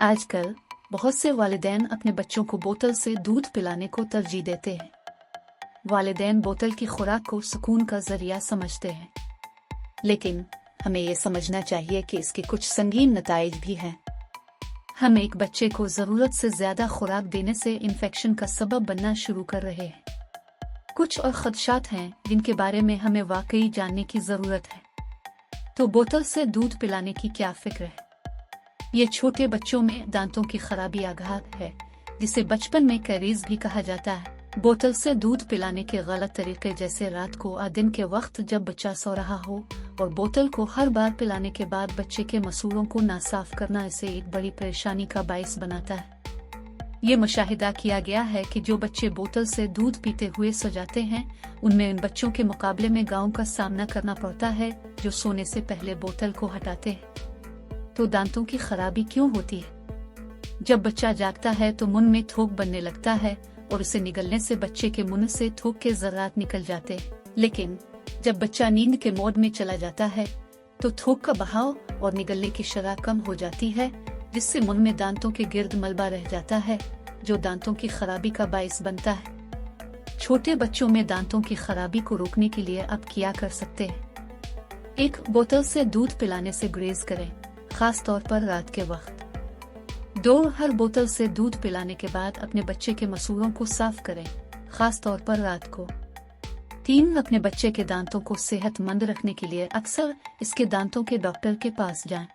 आजकल बहुत से वालिदैन अपने बच्चों को बोतल से दूध पिलाने को तरजीह देते हैं। वालिदैन बोतल की खुराक को सुकून का जरिया समझते हैं, लेकिन हमें ये समझना चाहिए कि इसके कुछ संगीन नताइज भी हैं। हम एक बच्चे को ज़रूरत से ज़्यादा खुराक देने से इन्फेक्शन का सबब बनना शुरू कर रहे हैं। कुछ और खदशात हैं जिनके बारे में हमें वाकई जानने की ज़रूरत है। तो बोतल से दूध पिलाने की क्या फिक्र है? ये छोटे बच्चों में दांतों की खराबी आघात है, जिसे बचपन में कैरीज भी कहा जाता है। बोतल से दूध पिलाने के गलत तरीके, जैसे रात को या दिन के वक्त जब बच्चा सो रहा हो और बोतल को हर बार पिलाने के बाद बच्चे के मसूड़ों को नासाफ करना, इसे एक बड़ी परेशानी का बाइस बनाता है। ये मुशाहिदा किया गया है कि जो बच्चे बोतल से दूध पीते हुए सो जाते हैं, उनमें उन बच्चों के मुकाबले में गाँव का सामना करना पड़ता है जो सोने से पहले बोतल को हटाते हैं। तो दांतों की खराबी क्यों होती है? जब बच्चा जागता है तो मुंह में थूक बनने लगता है और उसे निगलने से बच्चे के मुंह से थूक के ज़रात निकल जाते हैं। लेकिन जब बच्चा नींद के मोड में चला जाता है तो थूक का बहाव और निगलने की शरह कम हो जाती है, जिससे मुंह में दांतों के गिर्द मलबा रह जाता है, जो दांतों की खराबी का बाइस बनता है। छोटे बच्चों में दांतों की खराबी को रोकने के लिए आप क्या कर सकते हैं? 1. बोतल से दूध पिलाने से गुरेज करें, खास तौर पर रात के वक्त। 2. हर बोतल से दूध पिलाने के बाद अपने बच्चे के मसूड़ों को साफ करें, खास तौर पर रात को। 3. अपने बच्चे के दांतों को सेहतमंद रखने के लिए अक्सर इसके दांतों के डॉक्टर के पास जाएं।